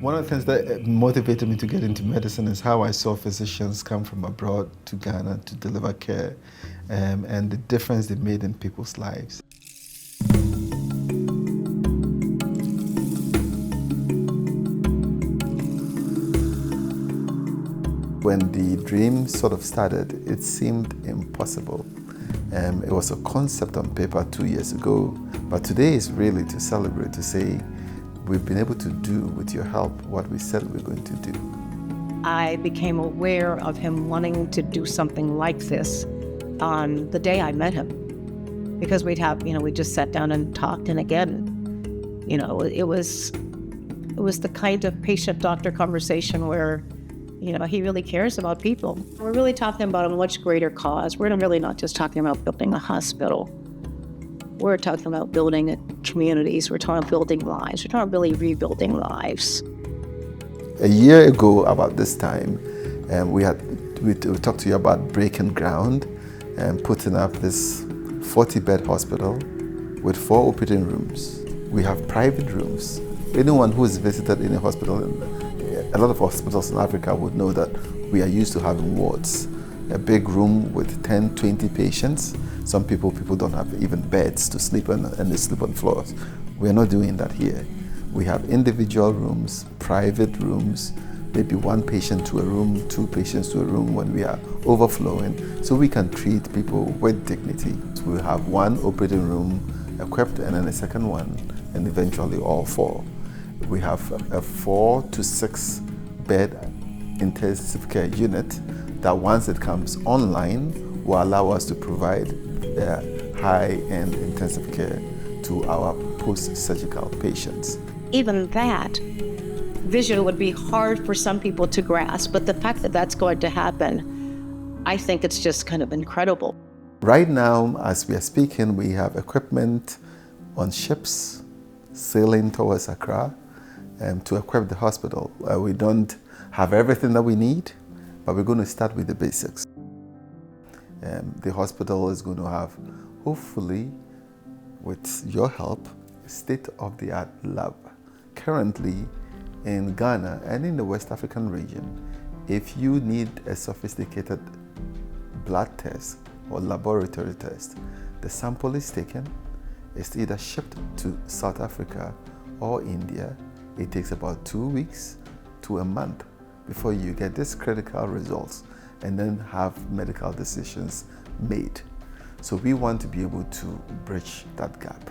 One of the things that motivated me to get into medicine is how I saw physicians come from abroad to Ghana to deliver care, and the difference they made in people's lives. When the dream sort of started, it seemed impossible. It was a concept on paper 2 years ago, but today is really to celebrate, to say we've been able to do with your help what we said we were going to do. I became aware of him wanting to do something like this on the day I met him, because we just sat down and talked, and again, it was the kind of patient-doctor conversation where he really cares about people. We're really talking about a much greater cause. We're really not just talking about building a hospital. We're talking about building communities. We're talking about building lives. We're talking about really rebuilding lives. A year ago, about this time, we talked to you about breaking ground and putting up this 40-bed hospital with 4 operating rooms. We have private rooms. Anyone who has visited any hospital, a lot of hospitals in Africa would know that we are used to having wards. A big room with 10, 20 patients. Some people don't have even beds to sleep on, and they sleep on floors. We are not doing that here. We have individual rooms, private rooms, maybe 1 patient to a room, 2 patients to a room when we are overflowing, so we can treat people with dignity. So we have 1 operating room equipped, and then a second one, and eventually all 4. We have a 4 to 6 bed intensive care unit that, once it comes online, will allow us to provide high-end intensive care to our post-surgical patients. Even that vision would be hard for some people to grasp, but the fact that that's going to happen, I think it's just kind of incredible. Right now, as we are speaking, we have equipment on ships sailing towards Accra to equip the hospital. We don't have everything that we need, but we're going to start with the basics. The hospital is going to have, hopefully, with your help, state-of-the-art lab. Currently, in Ghana and in the West African region, if you need a sophisticated blood test or laboratory test, the sample is taken, it's either shipped to South Africa or India. It takes about 2 weeks to a month before you get these critical results and then have medical decisions made. So we want to be able to bridge that gap.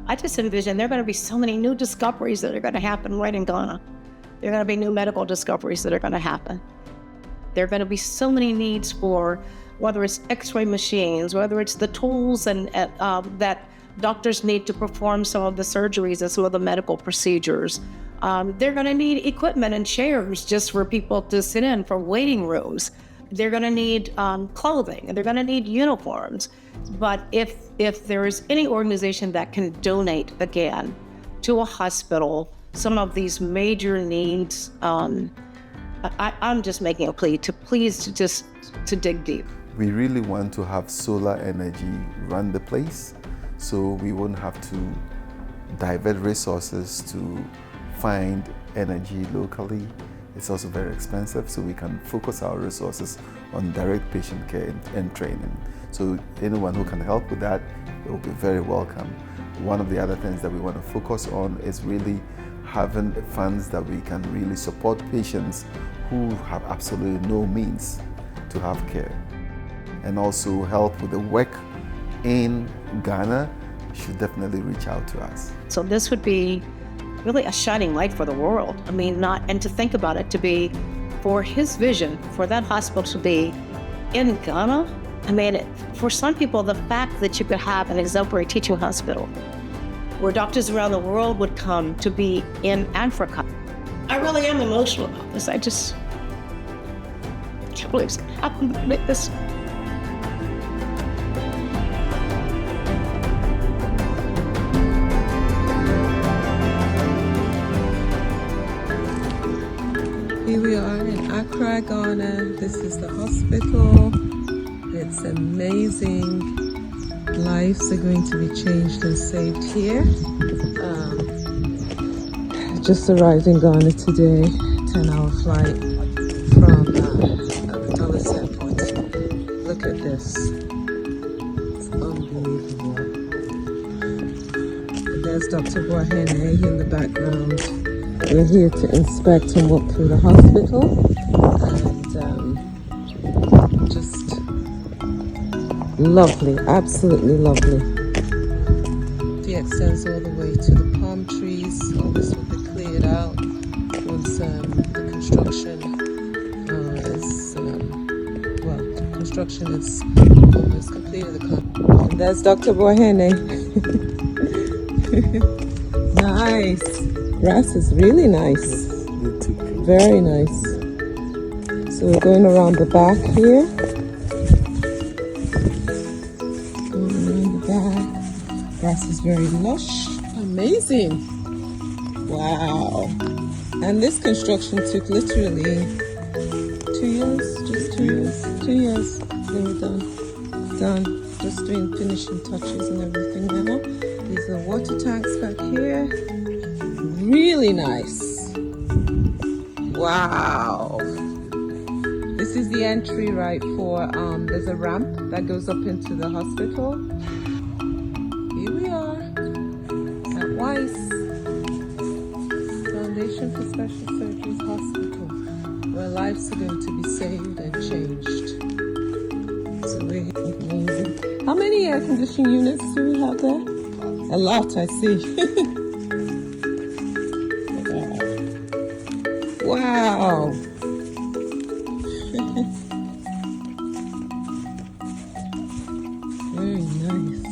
I just envision there are going to be so many new discoveries that are going to happen right in Ghana. There are going to be new medical discoveries that are going to happen. There are going to be so many needs for, whether it's x-ray machines, whether it's the tools and that doctors need to perform some of the surgeries and some of the medical procedures. They're going to need equipment and chairs just for people to sit in, for waiting rooms. They're going to need clothing, and they're going to need uniforms. But if there is any organization that can donate again to a hospital some of these major needs, I'm just making a plea to dig deep. We really want to have solar energy run the place, so we won't have to divert resources to find energy locally. It's also very expensive, so we can focus our resources on direct patient care and training. So anyone who can help with that, it will be very welcome. One of the other things that we want to focus on is really having funds that we can really support patients who have absolutely no means to have care. And also help with the work in Ghana. You should definitely reach out to us. So this would be really a shining light for the world. I mean, and to think about it, to be, for his vision, for that hospital to be in Ghana. I mean, for some people, the fact that you could have an exemplary teaching hospital where doctors around the world would come to be in Africa. I really am emotional about this. I just can't believe it's gonna happen like this. Here we are in Accra, Ghana. This is the hospital. It's amazing. Lives are going to be changed and saved here. just arrived in Ghana today. 10-hour flight from Dulles Airport. Look at this. It's unbelievable. There's Dr. Boahene in the background. We're here to inspect and walk through the hospital. And just lovely, absolutely lovely. It extends all the way to the palm trees. All this will be cleared out once the construction is almost completed. And there's Dr. Boahene. Nice. Grass is really nice. Very nice. So we're going around the back here. Going around the back. Grass is very lush. Amazing. Wow. And this construction took literally 2 years, just 2 years. 2 years they were done. Just doing finishing touches and everything now. These are water tanks back here. Really nice. Wow. This is the entry right for, there's a ramp that goes up into the hospital. Here we are at Waiss, Foundation for Special Surgeries Hospital, where lives are going to be saved and changed. So we're amazing. How many air conditioning units do we have there? A lot, I see. Wow. Very nice.